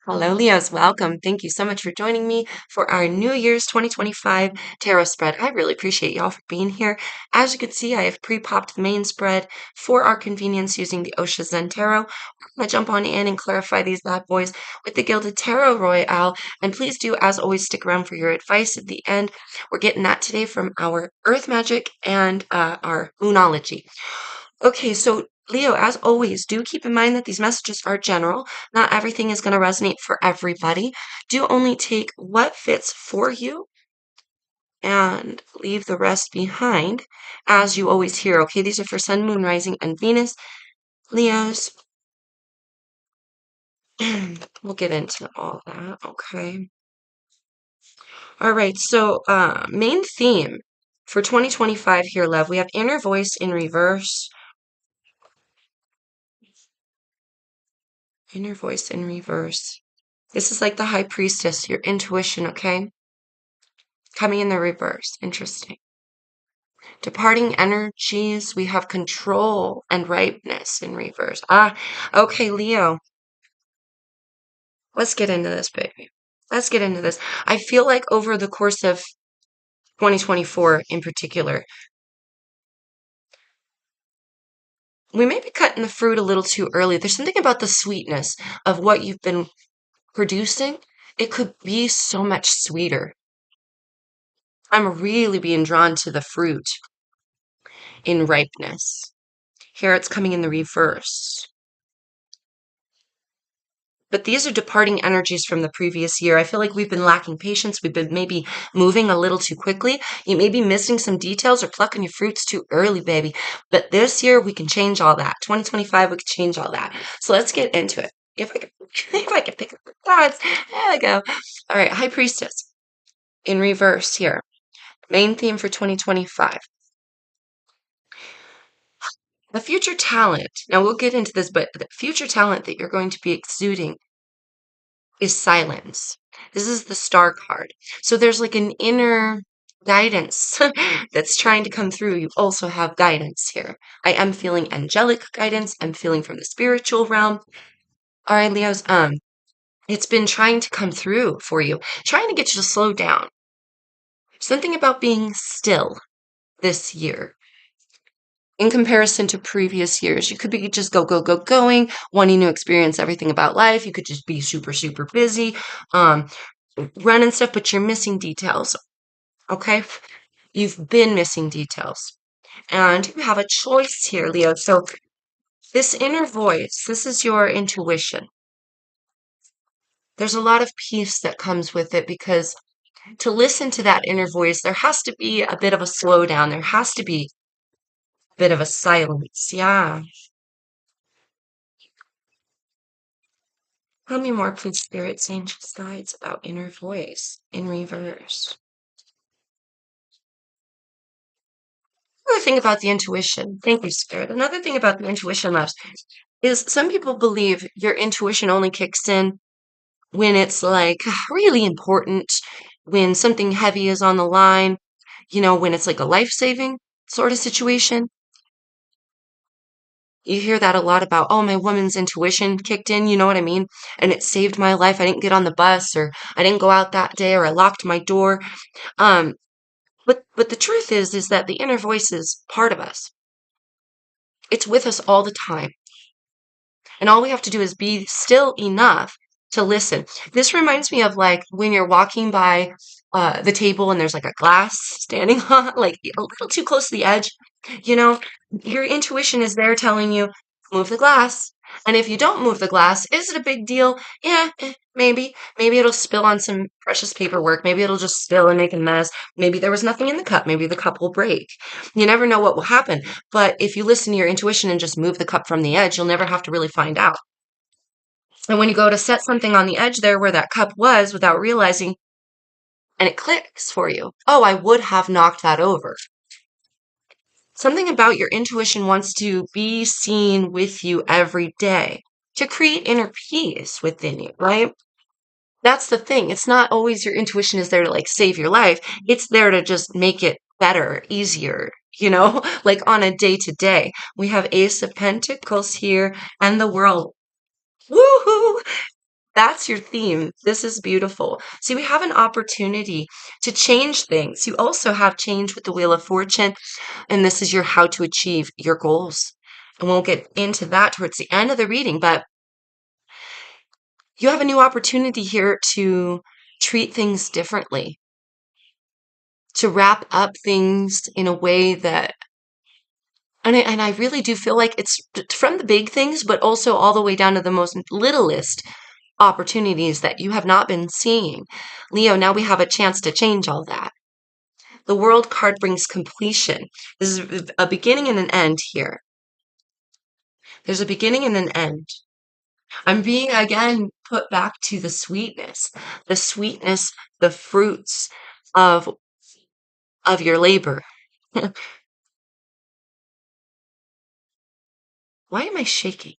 Hello, Leos. Welcome. Thank you so much for joining me for our New Year's 2025 tarot spread. I really appreciate y'all for being here. As you can see, I have pre-popped the main spread for our convenience using the Osha Zen Tarot. I'm going to jump on in and clarify these bad boys with the Gilded Tarot Royale. And please do, as always, stick around for your advice at the end. We're getting that today from our Earth Magic and our Moonology. Okay, so Leo, as always, do keep in mind that these messages are general. Not everything is going to resonate for everybody. Do only take what fits for you and leave the rest behind, as you always hear. Okay, these are for Sun, Moon, Rising, and Venus. Leos, we'll get into all that. Okay. All right, so main theme for 2025 here, love, we have inner voice in reverse. Inner voice in reverse. This is like the high priestess, your intuition, okay? Coming in the reverse. Interesting. Departing energies, we have control and ripeness in reverse. Okay, Leo. Let's get into this, baby. Let's get into this. I feel like over the course of 2024 in particular, we may be cutting the fruit a little too early. There's something about the sweetness of what you've been producing. It could be so much sweeter. I'm really being drawn to the fruit in ripeness. Here it's coming in the reverse. But these are departing energies from the previous year. I feel like we've been lacking patience. We've been maybe moving a little too quickly. You may be missing some details or plucking your fruits too early, baby. But this year we can change all that. 2025, we can change all that. So let's get into it. If I can, if I can pick up the cards, there we go. All right, High Priestess in reverse here. Main theme for 2025. The future talent. Now we'll get into this, but the future talent that you're going to be exuding is silence. This is the star card. So there's like an inner guidance that's trying to come through. You also have guidance here. I am feeling angelic guidance. I'm feeling from the spiritual realm. All right, Leos, it's been trying to come through for you, trying to get you to slow down. Something about being still this year in comparison to previous years. You could be just going, wanting to experience everything about life. You could just be super, super busy, running stuff, but you're missing details. Okay? You've been missing details. And you have a choice here, Leo. So this inner voice, this is your intuition. There's a lot of peace that comes with it because to listen to that inner voice, there has to be a bit of a slowdown. There has to be a bit of a silence. Yeah. Tell me more, please, spirits, angels, guides, about inner voice in reverse. Another thing about the intuition, thank you, Spirit. Another thing about the intuition, loves, is some people believe your intuition only kicks in when it's like really important, when something heavy is on the line, when it's like a life-saving sort of situation. You hear that a lot about, oh, my woman's intuition kicked in, you know what I mean? And it saved my life. I didn't get on the bus, or I didn't go out that day, or I locked my door. Um, but the truth is that the inner voice is part of us. It's with us all the time. And all we have to do is be still enough to listen. This reminds me of like when you're walking by the table and there's like a glass standing on, like a little too close to the edge. You know, your intuition is there telling you, move the glass. And if you don't move the glass, is it a big deal? Yeah, maybe. Maybe it'll spill on some precious paperwork. Maybe it'll just spill and make a mess. Maybe there was nothing in the cup. Maybe the cup will break. You never know what will happen. But if you listen to your intuition and just move the cup from the edge, you'll never have to really find out. And when you go to set something on the edge there where that cup was without realizing, and it clicks for you, oh, I would have knocked that over. Something about your intuition wants to be seen with you every day to create inner peace within you, right? That's the thing. It's not always your intuition is there to like save your life. It's there to just make it better, easier, like on a day to day. We have Ace of Pentacles here and the World. Woohoo! That's your theme. This is beautiful. See, we have an opportunity to change things. You also have change with the Wheel of Fortune, and this is your how to achieve your goals. And we'll get into that towards the end of the reading, but you have a new opportunity here to treat things differently, to wrap up things in a way that, and I really do feel like it's from the big things, but also all the way down to the most littlest opportunities that you have not been seeing. Leo, now we have a chance to change all that. The World card brings completion. This is a beginning and an end here. There's a beginning and an end. I'm being again put back to the sweetness, the fruits of your labor. Why am I shaking?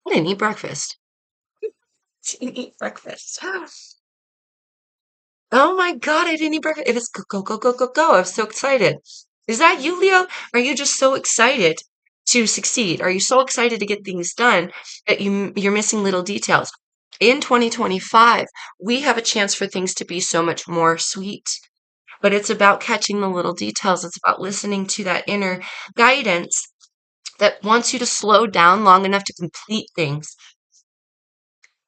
I didn't eat breakfast. Didn't eat breakfast. Oh my God, I didn't eat breakfast. It is go, go, go, go, go, go. I'm so excited. Is that you, Leo? Are you just so excited to succeed? Are you so excited to get things done that you're missing little details? In 2025, we have a chance for things to be so much more sweet. But it's about catching the little details. It's about listening to that inner guidance that wants you to slow down long enough to complete things,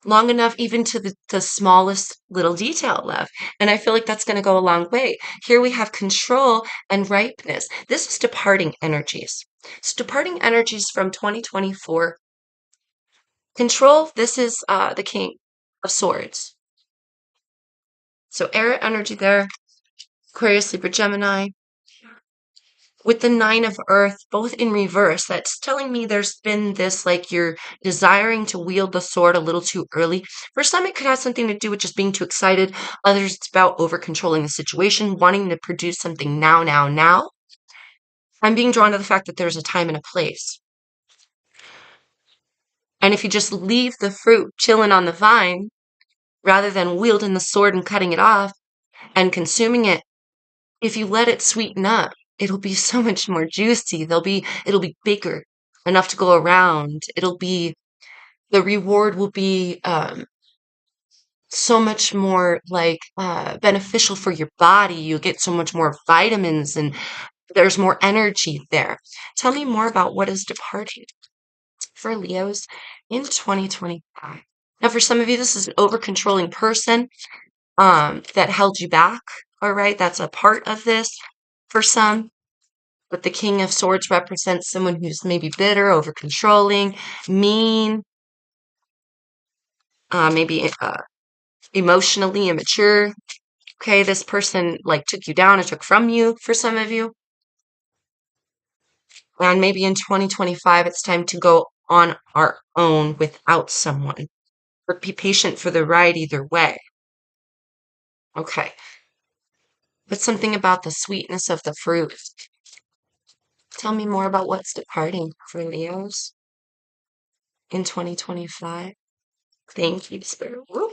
long enough even to the smallest little detail left. And I feel like that's going to go a long way. Here we have control and ripeness. This is departing energies. So departing energies from 2024. Control, this is the King of Swords. So air energy there, Aquarius, Libra, Gemini. With the Nine of Earth, both in reverse, that's telling me there's been this like you're desiring to wield the sword a little too early. For some, it could have something to do with just being too excited. Others, it's about over controlling the situation, wanting to produce something now, now, now. I'm being drawn to the fact that there's a time and a place. And if you just leave the fruit chilling on the vine, rather than wielding the sword and cutting it off and consuming it, if you let it sweeten up, it'll be so much more juicy. It'll be bigger, enough to go around. The reward will be so much more like beneficial for your body. You'll get so much more vitamins and there's more energy there. Tell me more about what is departing for Leos in 2025. Now, for some of you, this is an over controlling person that held you back. All right, that's a part of this for some. But the King of Swords represents someone who's maybe bitter, over controlling, mean, maybe emotionally immature. Okay, this person like took you down or took from you for some of you. And maybe in 2025, it's time to go on our own without someone. But be patient for the ride either way. Okay. But something about the sweetness of the fruit. Tell me more about what's departing for Leos in 2025. Thank you, Spirit. Woo.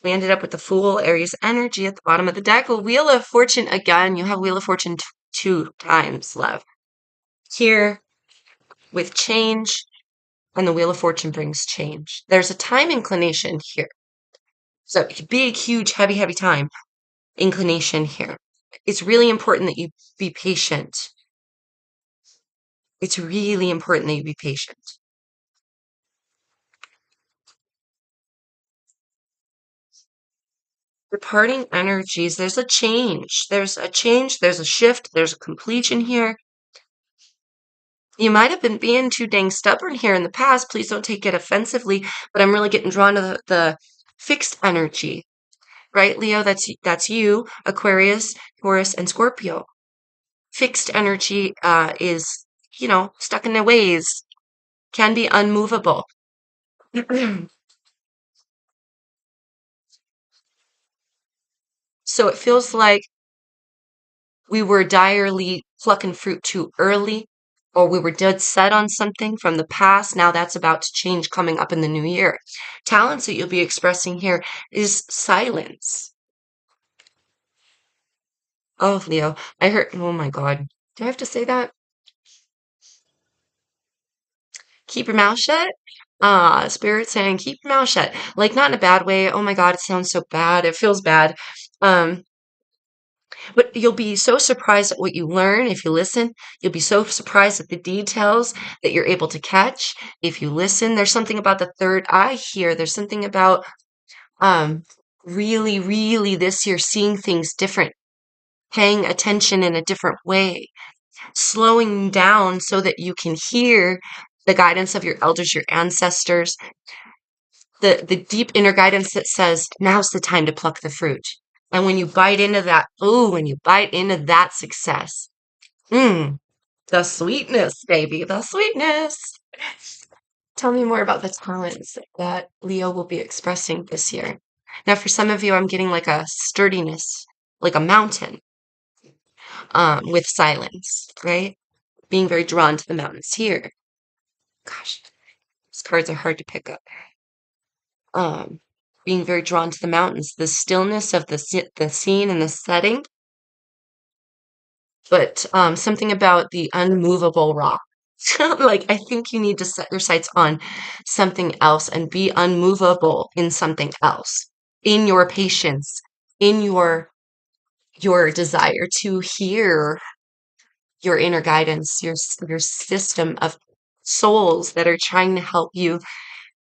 We ended up with the Fool, Aries energy at the bottom of the deck. A Wheel of Fortune again. You have Wheel of Fortune two times, love. Here with change, and the Wheel of Fortune brings change. There's a time inclination here. So big, huge, heavy, heavy time inclination here. It's really important that you be patient. It's really important that you be patient. Departing energies, there's a change. There's a change, there's a shift, there's a completion here. You might have been being too dang stubborn here in the past. Please don't take it offensively, but I'm really getting drawn to the fixed energy, right, Leo? That's you, Aquarius, Taurus, and Scorpio. Fixed energy is, stuck in their ways, can be unmovable. So it feels like we were direly plucking fruit too early, or we were dead set on something from the past. Now that's about to change coming up in the new year. Talents that you'll be expressing here is silence. Oh, Leo, I heard, oh my God. Do I have to say that? Keep your mouth shut? Spirit saying, keep your mouth shut. Like, not in a bad way. Oh my God, it sounds so bad. It feels bad. Um, but you'll be so surprised at what you learn if you listen. You'll be so surprised at the details that you're able to catch if you listen. There's something about the third eye here. There's something about um really, really this year seeing things different, paying attention in a different way, slowing down so that you can hear the guidance of your elders, your ancestors, the deep inner guidance that says, now's the time to pluck the fruit. And when you bite into that, ooh, when you bite into that success, mm, the sweetness, baby, the sweetness. Tell me more about the talents that Leo will be expressing this year. Now, for some of you, I'm getting like a sturdiness, like a mountain, with silence, right? Being very drawn to the mountains here. Gosh, these cards are hard to pick up. Um, Being very drawn to the mountains, the stillness of the scene and the setting, but something about the unmovable rock. Like, I think you need to set your sights on something else and be unmovable in something else, in your patience, in your desire to hear your inner guidance, your system of souls that are trying to help you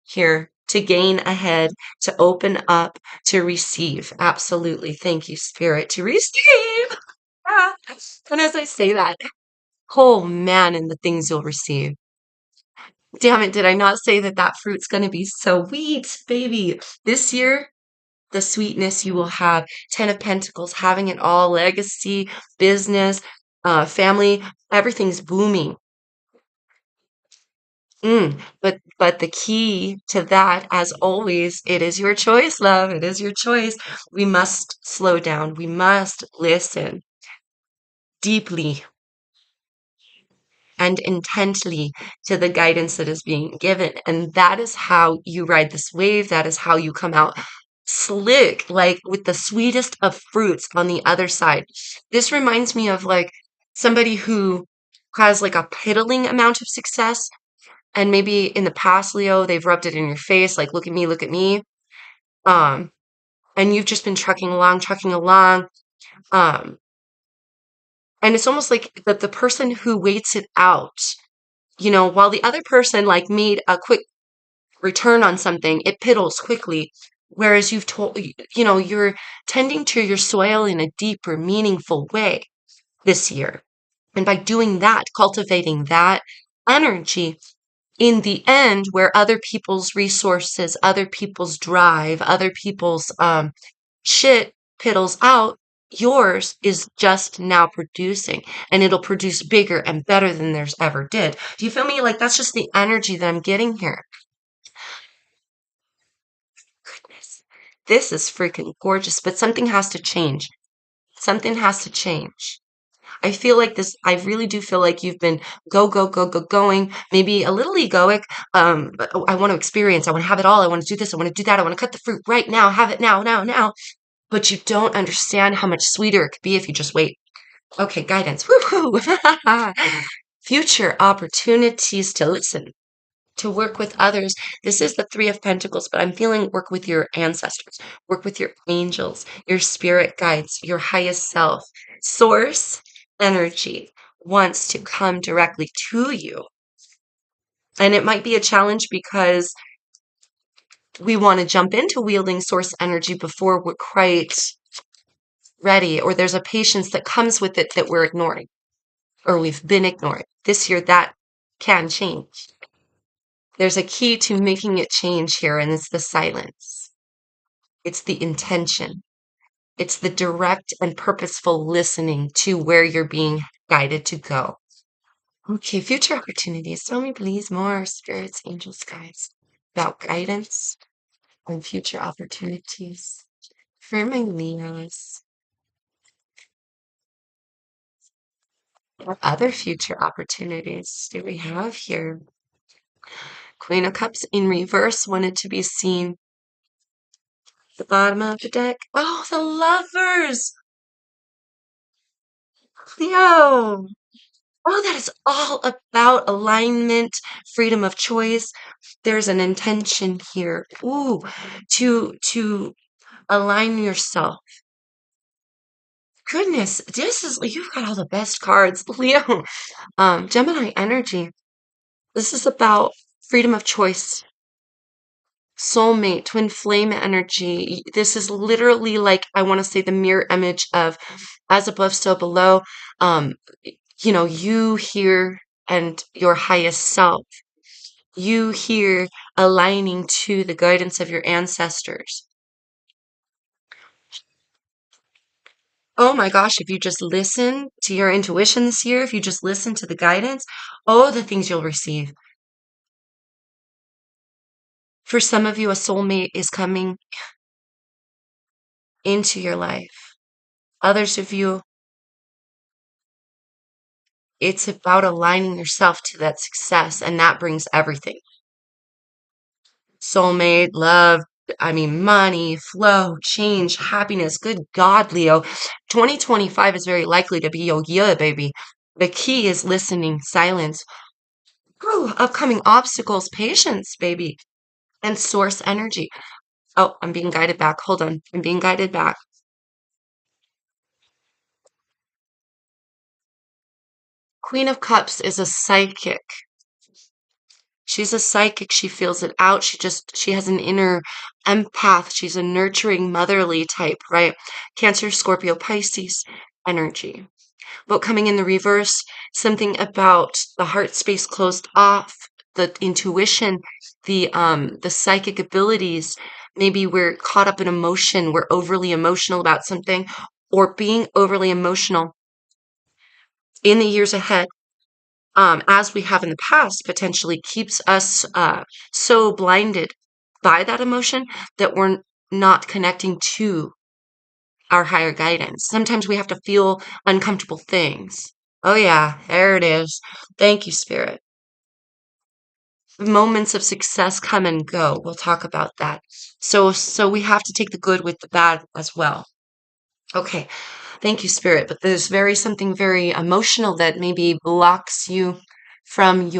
here to gain ahead, to open up, to receive. Absolutely. Thank you, Spirit, to receive. Ah. And as I say that, oh man, and the things you'll receive. Damn it, did I not say that that fruit's going to be so sweet, baby? This year, the sweetness you will have. Ten of Pentacles, having it all, legacy, business, family, everything's booming. But the key to that, as always, it is your choice, love. It is your choice. We must slow down. We must listen deeply and intently to the guidance that is being given. And that is how you ride this wave. That is how you come out slick, like with the sweetest of fruits on the other side. This reminds me of like somebody who has like a piddling amount of success. And maybe in the past, Leo, they've rubbed it in your face, like, look at me, look at me. Um, and you've just been trucking along, trucking along. Um, and it's almost like that the person who waits it out, while the other person like made a quick return on something, it piddles quickly. Whereas you're tending to your soil in a deeper, meaningful way this year. And by doing that, cultivating that energy, in the end, where other people's resources, other people's drive, other people's shit piddles out, yours is just now producing, and it'll produce bigger and better than theirs ever did. Do you feel me? Like, that's just the energy that I'm getting here. Goodness, this is freaking gorgeous, but something has to change. Something has to change. I feel like this, I really do feel like you've been go, go, go, go, going, maybe a little egoic. But I want to experience, I want to have it all. I want to do this, I want to do that, I want to cut the fruit right now, have it now, now, now. But you don't understand how much sweeter it could be if you just wait. Okay, guidance. Woohoo! Future opportunities to listen, to work with others. This is the Three of Pentacles, but I'm feeling work with your ancestors, work with your angels, your spirit guides, your highest self. Source energy wants to come directly to you. And it might be a challenge because we want to jump into wielding source energy before we're quite ready, or there's a patience that comes with it that we're ignoring, or we've been ignoring. This year, that can change. There's a key to making it change here, and it's the silence. It's the intention. It's the direct and purposeful listening to where you're being guided to go. Okay, future opportunities. Tell me, please, more spirits, angels, guides, about guidance on future opportunities for my Leos. What other future opportunities do we have here? Queen of Cups in reverse wanted to be seen. The bottom of the deck. Oh, the lovers! Leo! Oh, that is all about alignment, freedom of choice. There's an intention here. Ooh, to align yourself. Goodness, this is you've got all the best cards, Leo. Gemini energy. This is about freedom of choice, soulmate, twin flame energy. This is literally like I want to say the mirror image of as above, so below. Um, you here and your highest self. You here aligning to the guidance of your ancestors. Oh my gosh, if you just listen to your intuition this year, if you just listen to the guidance, oh, the things you'll receive. For some of you, a soulmate is coming into your life. Others of you, it's about aligning yourself to that success, and that brings everything. Soulmate, love, I mean, money, flow, change, happiness. Good God, Leo. 2025 is very likely to be your year, baby. The key is listening, silence. Whew, upcoming obstacles, patience, baby, and source energy. Oh, I'm being guided back. Hold on. I'm being guided back. Queen of Cups is a psychic. She's a psychic. She feels it out. She has an inner empath. She's a nurturing, motherly type, right? Cancer, Scorpio, Pisces energy. But coming in the reverse, something about the heart space closed off, the intuition, the psychic abilities. Maybe we're caught up in emotion. We're overly emotional about something, or being overly emotional in the years ahead, as we have in the past, potentially keeps us so blinded by that emotion that we're not connecting to our higher guidance. Sometimes we have to feel uncomfortable things. Oh, yeah, there it is. Thank you, Spirit. Moments of success come and go. We'll talk about that. So we have to take the good with the bad as well. Okay. Thank you, Spirit. But there's something very emotional that maybe blocks you from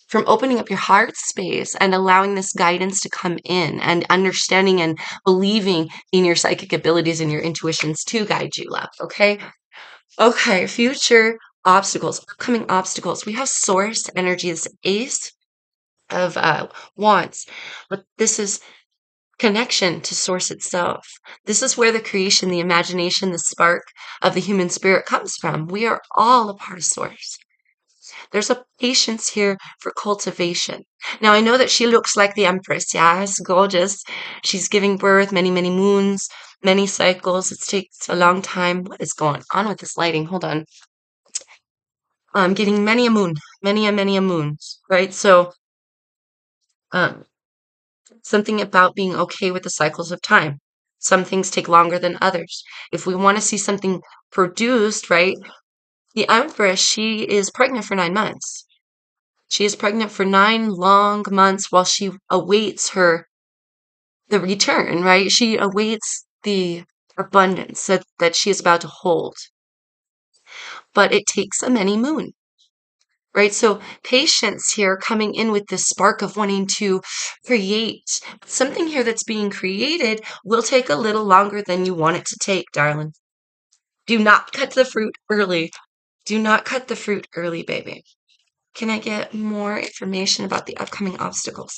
from opening up your heart space and allowing this guidance to come in and understanding and believing in your psychic abilities and your intuitions to guide you, love. Okay. Okay. Future obstacles, upcoming obstacles. We have source energy, this ace of wands, but this is connection to source itself. This is where the creation, the imagination, the spark of the human spirit comes from. We are all a part of source. There's a patience here for cultivation. Now, I know that she looks like the Empress. Yes, gorgeous. She's giving birth many, many moons, many cycles. It takes a long time. What is going on with this lighting? Hold on. I'm getting many a moon, many a moons, right? So, um, something about being okay with the cycles of time. Some things take longer than others. If we want to see something produced, right? The Empress, she is pregnant for 9 months. She is pregnant for 9 long months while she awaits the return, right? She awaits the abundance that she is about to hold. But it takes a many moon, right? So patience here coming in with this spark of wanting to create something here that's being created will take a little longer than you want it to take, darling. Do not cut the fruit early. Do not cut the fruit early, baby. Can I get more information about the upcoming obstacles?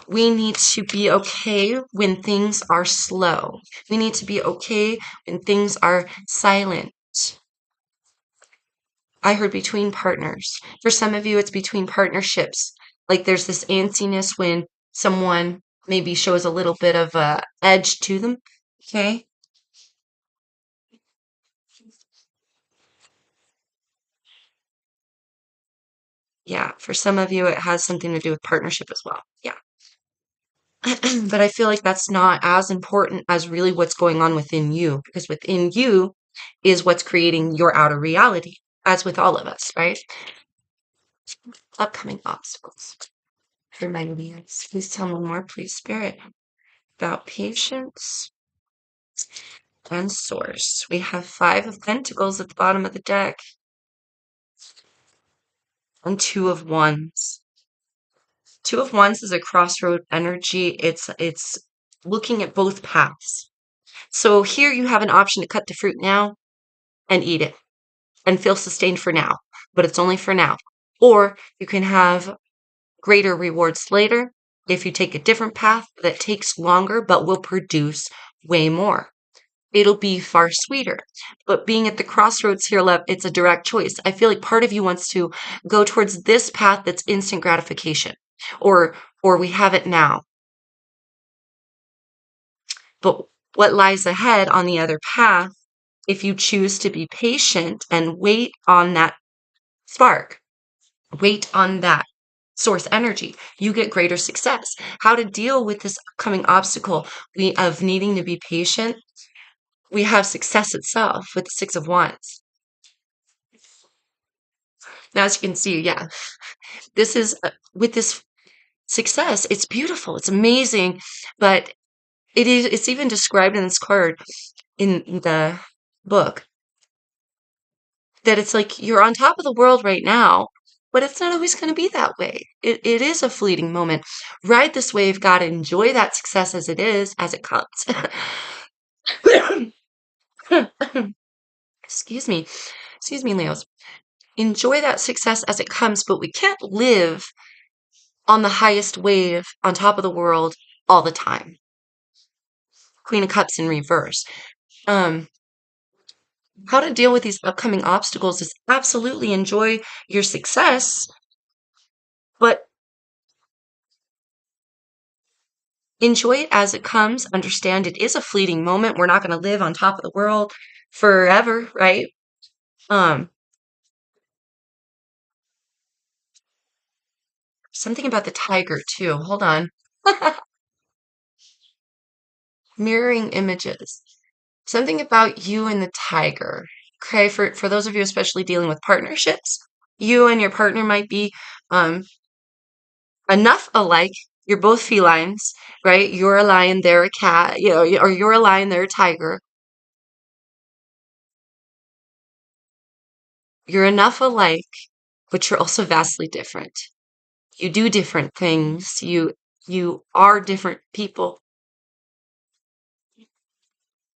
We need to be okay when things are slow. We need to be okay when things are silent. I heard between partners. For some of you, it's between partnerships. Like there's this antsiness when someone maybe shows a little bit of a edge to them. Okay. Yeah. For some of you, it has something to do with partnership as well. Yeah. But I feel like that's not as important as really what's going on within you, because within you is what's creating your outer reality, as with all of us, right? Upcoming obstacles for my Leos. Please tell me more, please, Spirit, about patience. and Source. We have Five of Pentacles at the bottom of the deck and Two of Wands. Two of Wands is a crossroad energy. It's looking at both paths. So here you have an option to cut the fruit now and eat it and feel sustained for now, but it's only for now. Or you can have greater rewards later if you take a different path that takes longer but will produce way more. It'll be far sweeter. But being at the crossroads here, love, it's a direct choice. I feel like part of you wants to go towards this path that's instant gratification, or we have it now. But what lies ahead on the other path, if you choose to be patient and wait on that spark, wait on that source energy, you get greater success. How to deal with this upcoming obstacle of needing to be patient? We have success itself with the Six of Wands. Now, as you can see, yeah, this is with this success, it's beautiful, it's amazing, but it's even described in this card in the book that it's like you're on top of the world right now, but it's not always going to be that way. It is a fleeting moment. Ride this wave, gotta enjoy that success as it is, as it comes. Excuse me. Excuse me, Leos. Enjoy that success as it comes, but we can't live on the highest wave on top of the world all the time. Queen of Cups in reverse. How to deal with these upcoming obstacles is absolutely enjoy your success, but enjoy it as it comes. Understand it is a fleeting moment. We're not going to live on top of the world forever, right? Something about the tiger too. Hold on. Mirroring images. Something about you and the tiger. Okay, for those of you especially dealing with partnerships, you and your partner might be um enough alike. You're both felines, right? You're a lion, they're a cat, or you're a lion, they're a tiger. You're enough alike, but you're also vastly different. You do different things. You are different people,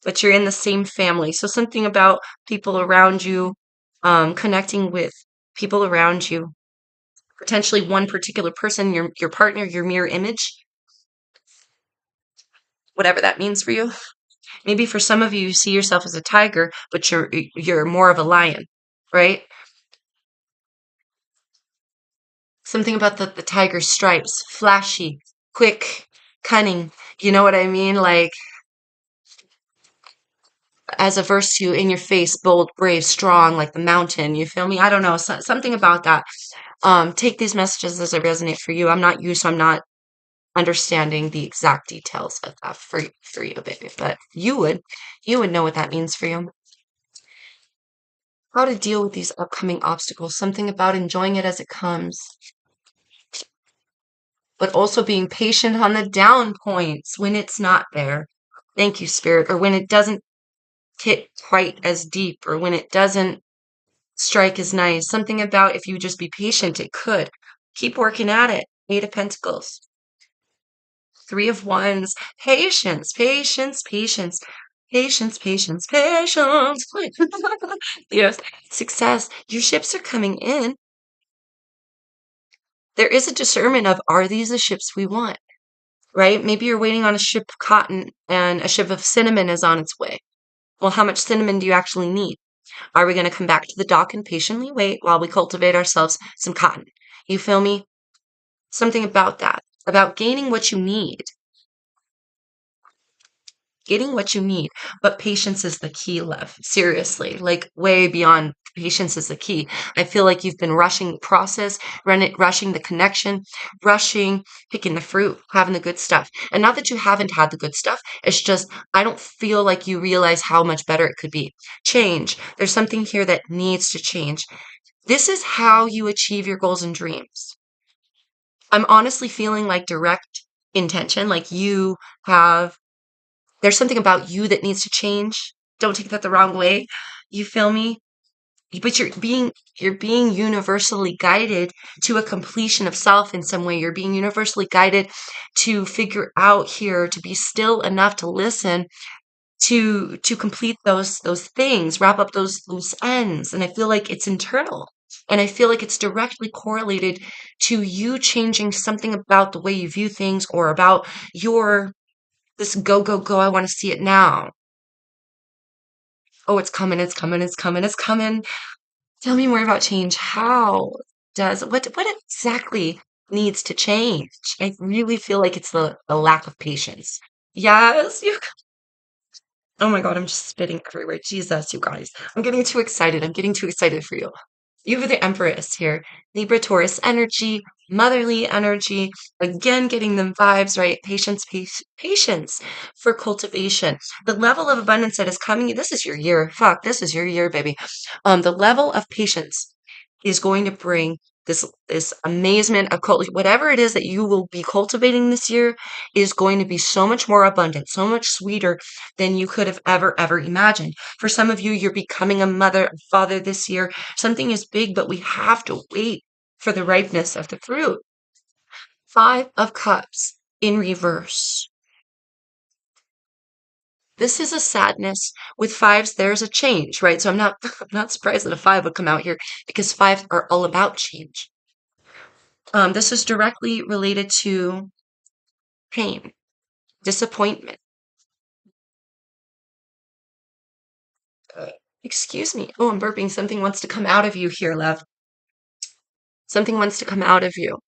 but you're in the same family. So something about people around you, connecting with people around you, potentially one particular person, your partner, your mirror image, whatever that means for you. Maybe for some of you, you see yourself as a tiger, but you're more of a lion, right? Something about the tiger stripes, flashy, quick, cunning. You know what I mean? Like as a verse to in your face, bold, brave, strong, like the mountain. You feel me? I don't know, something about that. Take these messages as they resonate for you. I'm not you, so I'm not understanding the exact details of that for you, baby. But you would know what that means for you. How to deal with these upcoming obstacles. Something about enjoying it as it comes, but also being patient on the down points when it's not there. Thank you, Spirit. Or when it doesn't hit quite as deep, or when it doesn't strike as nice. Something about if you just be patient, it could. Keep working at it. Eight of Pentacles. Three of Wands. Patience, patience, patience. Patience, patience, patience. Yes. Success. Your ships are coming in. There is a discernment of, are these the ships we want? Right? Maybe you're waiting on a ship of cotton and a ship of cinnamon is on its way. Well, how much cinnamon do you actually need? Are we going to come back to the dock and patiently wait while we cultivate ourselves some cotton? You feel me? Something about that, about gaining what you need. Getting what you need. But patience is the key, love. Seriously, like way beyond patience is the key. I feel like you've been rushing the process, rushing the connection, rushing picking the fruit, having the good stuff. And not that you haven't had the good stuff, it's just I don't feel like you realize how much better it could be. Change. There's something here that needs to change. This is how you achieve your goals and dreams. I'm honestly feeling like direct intention, like you have there's something about you that needs to change. Don't take that the wrong way. You feel me? But you're being universally guided to a completion of self in some way. You're being universally guided to figure out here, to be still enough to listen, to complete those things, wrap up those loose ends. And I feel like it's internal. And I feel like it's directly correlated to you changing something about the way you view things, or about your this go, go, go, I want to see it now. Oh, it's coming, it's coming, it's coming, it's coming. Tell me more about change. How does what exactly needs to change? I really feel like it's the lack of patience. Yes, you. Oh my God, I'm just spitting everywhere. Jesus, you guys. I'm getting too excited. I'm getting too excited for you. You have the Empress here. Libra Taurus energy, motherly energy. Again, getting them vibes, right? Patience, patience for cultivation. The level of abundance that is coming, this is your year. Fuck, this is your year, baby. The level of patience is going to bring this amazement of whatever it is that you will be cultivating this year is going to be so much more abundant, so much sweeter than you could have ever imagined. For some of you, you're becoming a mother, a father this year. Something is big, but we have to wait for the ripeness of the fruit. Five of Cups in reverse. This is a sadness. With fives, there's a change, right? So I'm not I'm not surprised that a five would come out here, because fives are all about change. This is directly related to pain, disappointment. Uh, Excuse me. Oh, I'm burping. Something wants to come out of you here, love. Something wants to come out of you.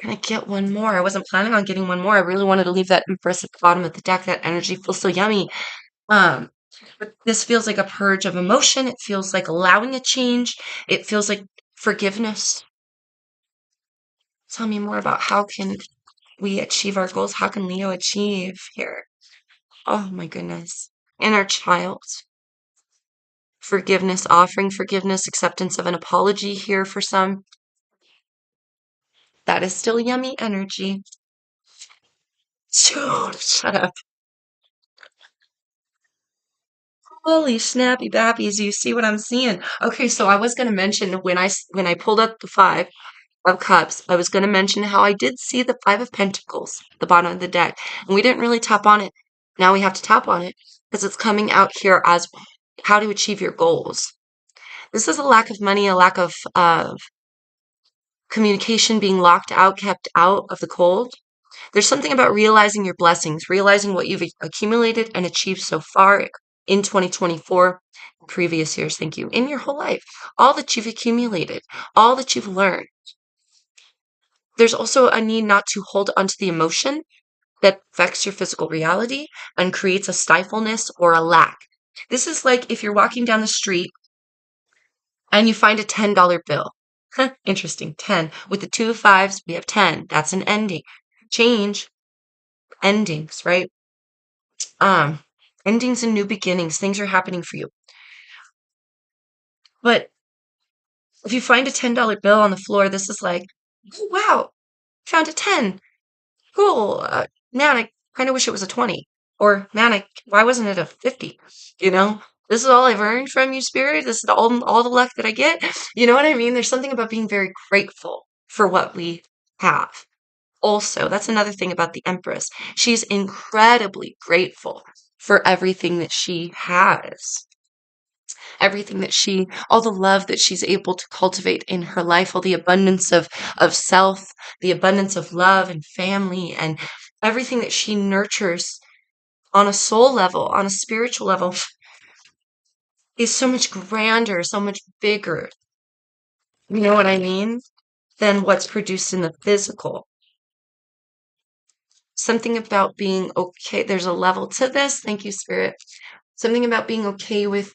Can I get one more? I wasn't planning on getting one more. I really wanted to leave that Empress at the bottom of the deck. That energy feels so yummy. Um, but this feels like a purge of emotion. It feels like allowing a change. It feels like forgiveness. Tell me more about how can we achieve our goals? How can Leo achieve here? Oh my goodness. Inner child. Forgiveness, offering forgiveness, acceptance of an apology here for some. That is still yummy energy. Shut up. Holy snappy bappies, you see what I'm seeing? Okay, so I was going to mention when I pulled up the Five of Cups, I was going to mention how I did see the Five of Pentacles at the bottom of the deck, and we didn't really tap on it. Now we have to tap on it because it's coming out here as how to achieve your goals. This is a lack of money, a lack of communication, being locked out, kept out of the cold. There's something about realizing your blessings, realizing what you've accumulated and achieved so far in 2024, previous years, thank you, in your whole life, all that you've accumulated, all that you've learned. There's also a need not to hold onto the emotion that affects your physical reality and creates a stifleness or a lack. This is like if you're walking down the street and you find a $10 bill. Huh, interesting. 10. With the two of fives, we have 10. That's an ending. Change, endings, right? Um, Endings and new beginnings. Things are happening for you. But if you find a $10 bill on the floor, this is like, oh, wow, found a 10. Cool. Man, I kind of wish it was a 20. Or, man, why wasn't it a 50? You know? This is all I've earned from you, Spirit. This is all the luck that I get. You know what I mean? There's something about being very grateful for what we have. Also, that's another thing about the Empress. She's incredibly grateful for everything that she has, everything that all the love that she's able to cultivate in her life, all the abundance of self, the abundance of love and family, and everything that she nurtures on a soul level, on a spiritual level, is so much grander, so much bigger. You know what I mean? Than what's produced in the physical. Something about being okay. There's a level to this. Thank you, Spirit. Something about being okay with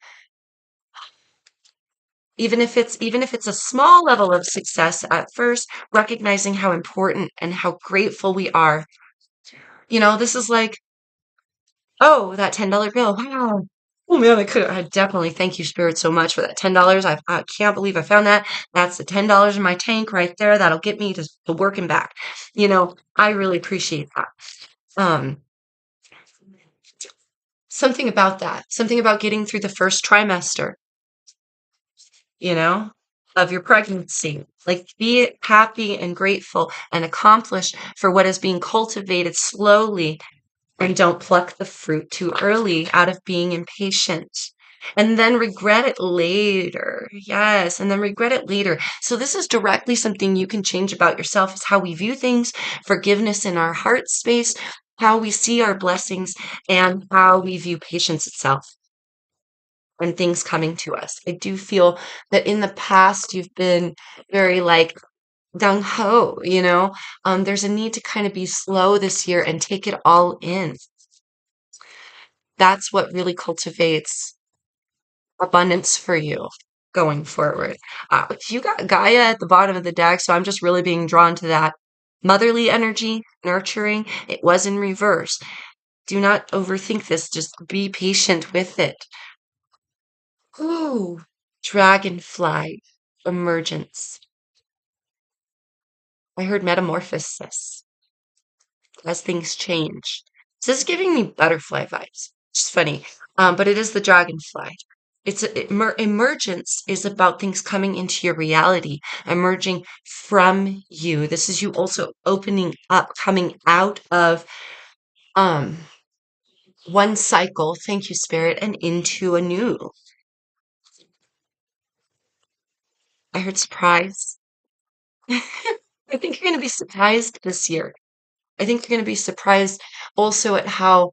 even if it's a small level of success at first, recognizing how important and how grateful we are. You know, this is like, oh, that $10 bill. Wow. Oh man, I definitely thank you, Spirit, so much for that $10. I can't believe I found that. That's the $10 in my tank right there. That'll get me to work and back. You know, I really appreciate that. Um, Something about that, something about getting through the first trimester, you know, of your pregnancy. Like, be happy and grateful and accomplished for what is being cultivated slowly, and don't pluck the fruit too early out of being impatient. And then regret it later. Yes, and then regret it later. So this is directly something you can change about yourself, is how we view things, forgiveness in our heart space, how we see our blessings, and how we view patience itself and things coming to us. I do feel that in the past you've been very like gung ho, you know? There's a need to kind of be slow this year and take it all in. That's what really cultivates abundance for you going forward. You got Gaia at the bottom of the deck, so I'm just really being drawn to that motherly energy, nurturing. It was in reverse. Do not overthink this. Just be patient with it. Ooh, dragonfly emergence. I heard metamorphosis as things change. This is giving me butterfly vibes. It's funny, but it is the dragonfly. Emergence is about things coming into your reality, emerging from you. This is you also opening up, coming out of um one cycle. Thank you, Spirit, and into a new. I heard surprise. I think you're going to be surprised this year. I think you're going to be surprised also at how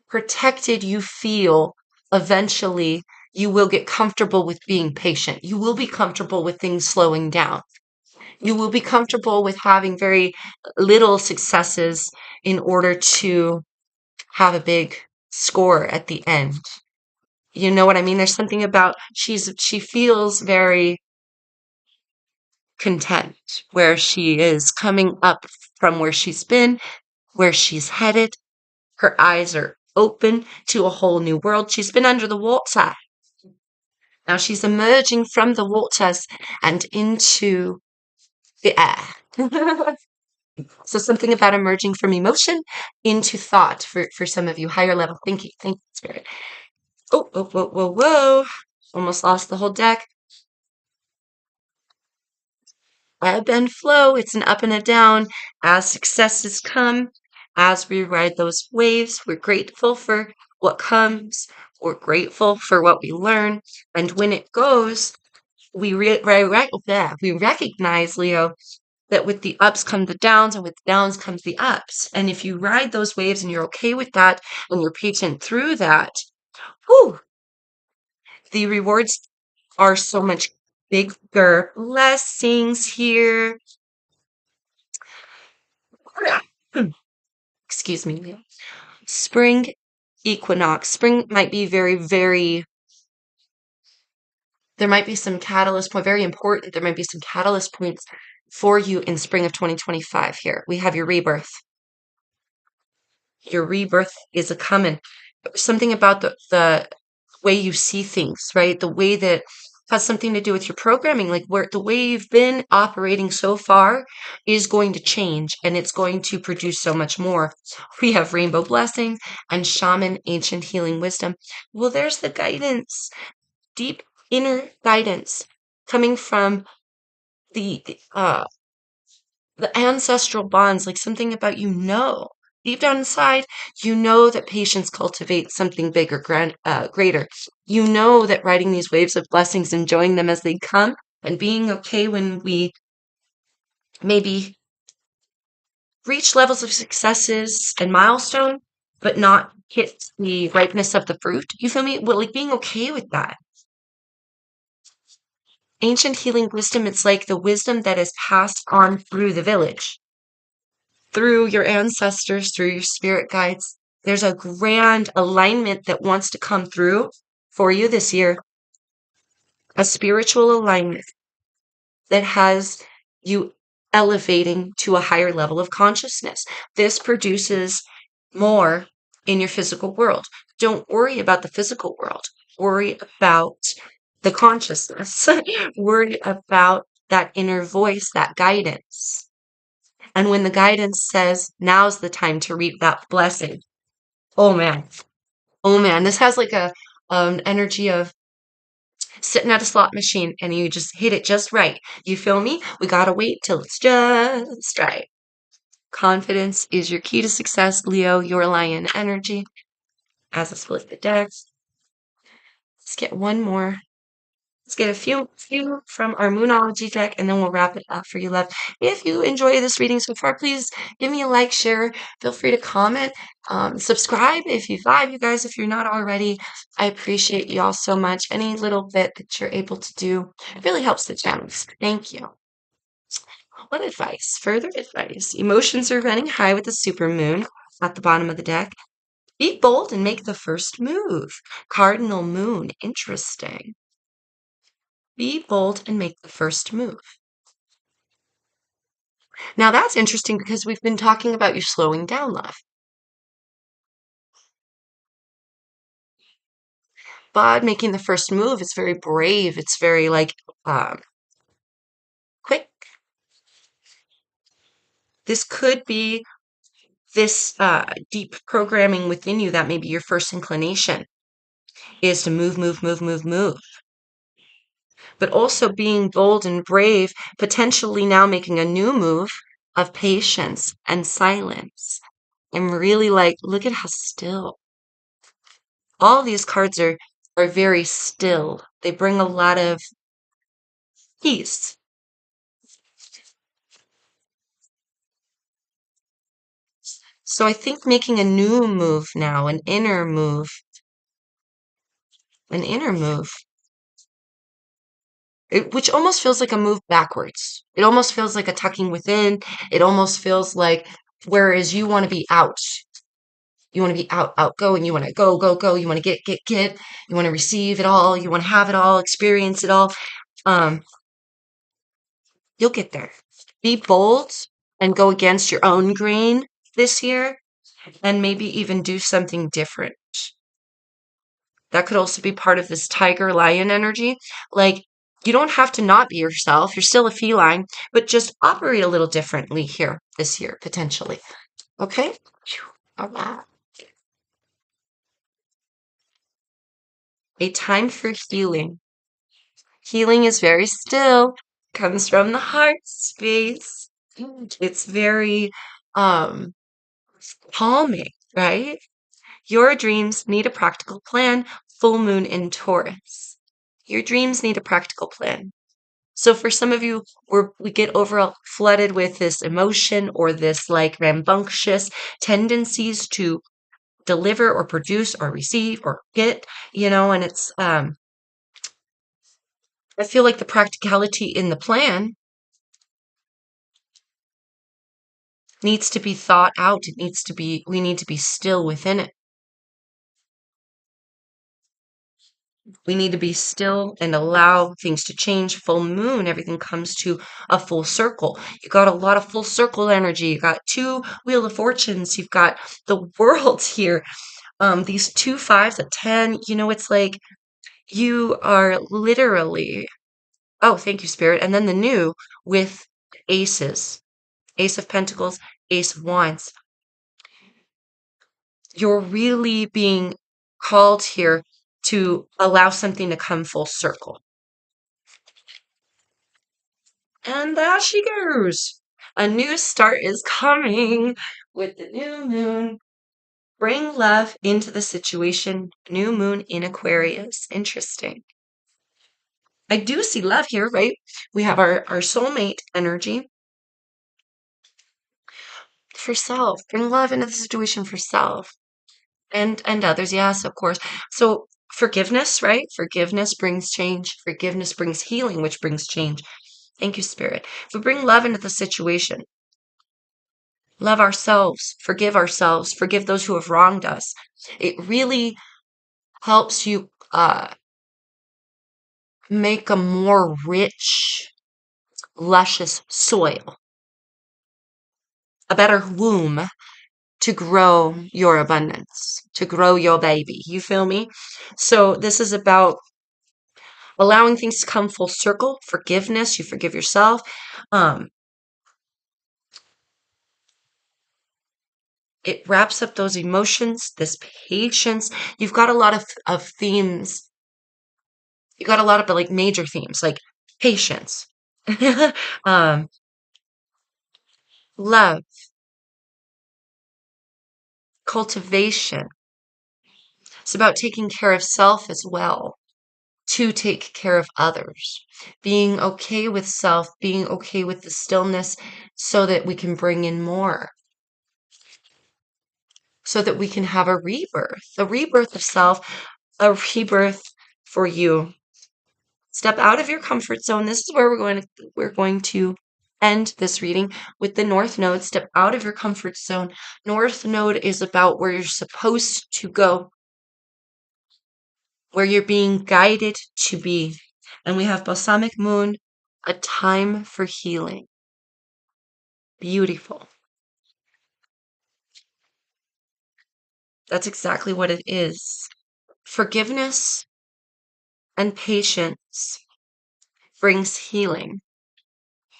protected you feel. Eventually you will get comfortable with being patient. You will be comfortable with things slowing down. You will be comfortable with having very little successes in order to have a big score at the end. You know what I mean? There's something about she feels very content where she is coming up from where she's been, where she's headed. Her eyes are open to a whole new world. She's been under the water. Now she's emerging from the waters and into the air. So something about emerging from emotion into thought for some of you, higher level thinking. Thank you, Spirit. Oh, whoa, whoa, whoa, whoa. Almost lost the whole deck. Ebb and flow. It's an up and a down. As successes come, as we ride those waves, we're grateful for what comes. We're grateful for what we learn. And when it goes, we recognize, Leo, that with the ups come the downs, and with the downs comes the ups. And if you ride those waves and you're okay with that and you're patient through that, whew, the rewards are so much bigger. Blessings here. Excuse me, Leo. Spring equinox. Spring might be very, very, there might be some catalyst point, very important. There might be some catalyst points for you in spring of 2025 here. We have your rebirth. Your rebirth is a coming. Something about the way you see things, right? The way that has something to do with your programming, like where the way you've been operating so far is going to change, and it's going to produce so much more. We have rainbow blessings and shaman ancient healing wisdom. Well, there's the guidance, deep inner guidance coming from the the ancestral bonds, like something about deep down inside, you know that patience cultivates something bigger, greater. You know that riding these waves of blessings, enjoying them as they come, and being okay when we maybe reach levels of successes and milestone, but not hit the ripeness of the fruit. You feel me? Well, like being okay with that. Ancient healing wisdom, it's like the wisdom that is passed on through the village, through your ancestors, through your spirit guides. There's a grand alignment that wants to come through for you this year, a spiritual alignment that has you elevating to a higher level of consciousness. This produces more in your physical world. Don't worry about the physical world. Worry about the consciousness. Worry about that inner voice, that guidance. And when the guidance says, now's the time to reap that blessing, Oh man. Oh man. This has like a energy of sitting at a slot machine and you just hit it just right. You feel me? We gotta wait till it's just right. Confidence is your key to success, Leo, your lion energy. As I split the decks, let's get one more. Let's get a few from our Moonology deck, and then we'll wrap it up for you, love. If you enjoy this reading so far, please give me a like, share. Feel free to comment, subscribe if you vibe, you guys. If you're not already, I appreciate you all so much. Any little bit that you're able to do really helps the channel. Thank you. What advice? Further advice. Emotions are running high with the supermoon at the bottom of the deck. Be bold and make the first move. Cardinal moon. Interesting. Be bold and make the first move. Now that's interesting because we've been talking about you slowing down, love. But making the first move is very brave. It's very like quick. This could be this deep programming within you that maybe your first inclination is to move, move, move, move, move. But also being bold and brave, potentially now making a new move of patience and silence. I'm really like, look at how still. All these cards are very still. They bring a lot of peace. So I think making a new move now, an inner move, which almost feels like a move backwards. It almost feels like a tucking within. It almost feels like, whereas you want to be out, you want to be out, outgoing, you want to go, go, go, you want to get, you want to receive it all, you want to have it all, experience it all. Um, you'll get there. Be bold and go against your own grain this year and maybe even do something different. That could also be part of this tiger lion energy. Like, you don't have to not be yourself. You're still a feline, but just operate a little differently here this year, potentially. Okay? All right. A time for healing. Healing is very still, comes from the heart space. It's very um calming, right? Your dreams need a practical plan. Full moon in Taurus. Your dreams need a practical plan. So for some of you, we get overall flooded with this emotion or this like rambunctious tendencies to deliver or produce or receive or get, and it's I feel like the practicality in the plan needs to be thought out. We need to be still within it. We need to be still and allow things to change. Full moon, everything comes to a full circle. You got a lot of full circle energy. You got two wheel of fortunes. You've got the world here. These two fives, a 10, it's like you are literally, oh, thank you, Spirit. And then the new with aces, Ace of Pentacles, Ace of Wands. You're really being called here to allow something to come full circle. And there she goes. A new start is coming with the new moon. Bring love into the situation. New moon in Aquarius. Interesting. I do see love here, right? We have our soulmate energy for self. Bring love into the situation for self and others. Yes, of course. So forgiveness, right? Forgiveness brings change. Forgiveness brings healing, which brings change. Thank you, Spirit. If we bring love into the situation, love ourselves, forgive those who have wronged us. It really helps you make a more rich, luscious soil, a better womb to grow your abundance, to grow your baby. You feel me? So this is about allowing things to come full circle, forgiveness, you forgive yourself. Um, it wraps up those emotions, this patience. You've got a lot of themes. You got a lot of like major themes like patience, um, love, cultivation. It's about taking care of self as well to take care of others. Being okay with self, being okay with the stillness so that we can bring in more, so that we can have a rebirth of self, a rebirth for you. Step out of your comfort zone. This is where we're going to end this reading with the North Node. Step out of your comfort zone. North Node is about where you're supposed to go, where you're being guided to be. And we have Balsamic Moon, a time for healing. Beautiful. That's exactly what it is. Forgiveness and patience brings healing.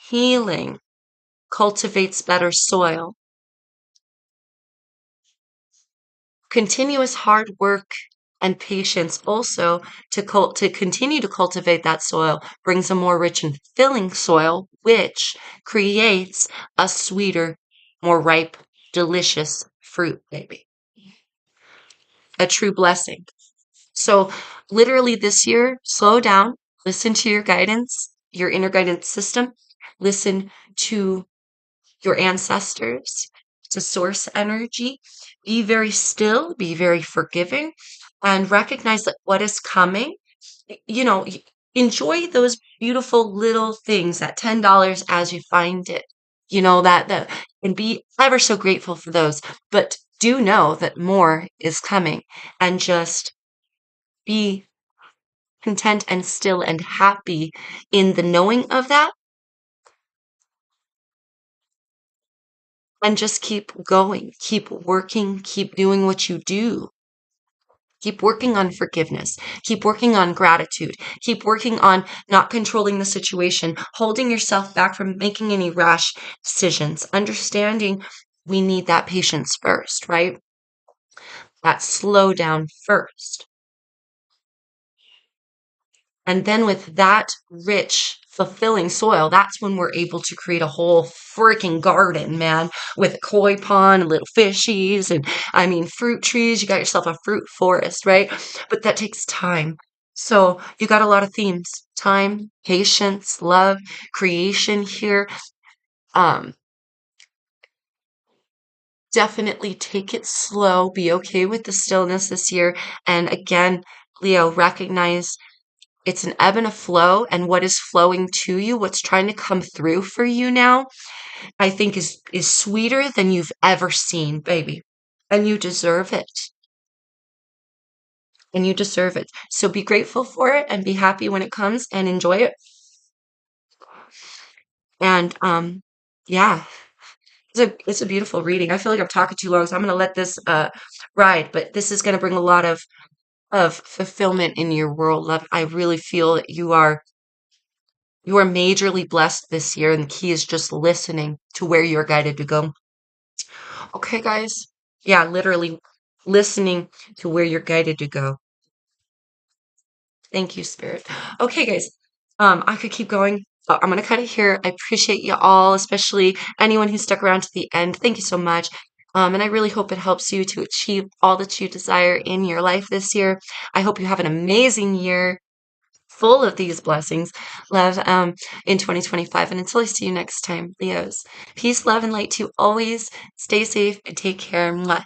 Healing cultivates better soil. Continuous hard work and patience also to continue to cultivate that soil brings a more rich and filling soil, which creates a sweeter, more ripe, delicious fruit, baby. A true blessing. So, literally this year, slow down, listen to your guidance, your inner guidance system, listen to your ancestors, to source energy. Be very still, be very forgiving, and recognize that what is coming, you know, enjoy those beautiful little things at $10 as you find it. That and be ever so grateful for those. But do know that more is coming and just be content and still and happy in the knowing of that and just keep going, keep working, keep doing what you do. Keep working on forgiveness. Keep working on gratitude. Keep working on not controlling the situation, holding yourself back from making any rash decisions, understanding we need that patience first, right? That slow down first. And then with that rich, fulfilling soil, that's when we're able to create a whole freaking garden, man, with a koi pond and little fishies and I mean fruit trees. You got yourself a fruit forest, right? But that takes time. So you got a lot of themes: time, patience, love, creation here. Um, Definitely take it slow. Be okay with the stillness this year. And again, Leo, recognize it's an ebb and a flow, and what is flowing to you, what's trying to come through for you now, I think is sweeter than you've ever seen, baby. And you deserve it. And you deserve it. So be grateful for it and be happy when it comes and enjoy it. And yeah, it's a beautiful reading. I feel like I'm talking too long, so I'm gonna let this ride, but this is gonna bring a lot of fulfillment in your world, love. I really feel that you are majorly blessed this year, and the key is just listening to where you're guided to go. Okay, guys? Yeah, literally listening to where you're guided to go. Thank you, Spirit. Okay, guys. I could keep going. I'm gonna cut it here. I appreciate you all, especially anyone who stuck around to the end. Thank you so much. And I really hope it helps you to achieve all that you desire in your life this year. I hope you have an amazing year full of these blessings, love, in 2025. And until I see you next time, Leos, peace, love, and light to you always. Stay safe and take care. Mwah.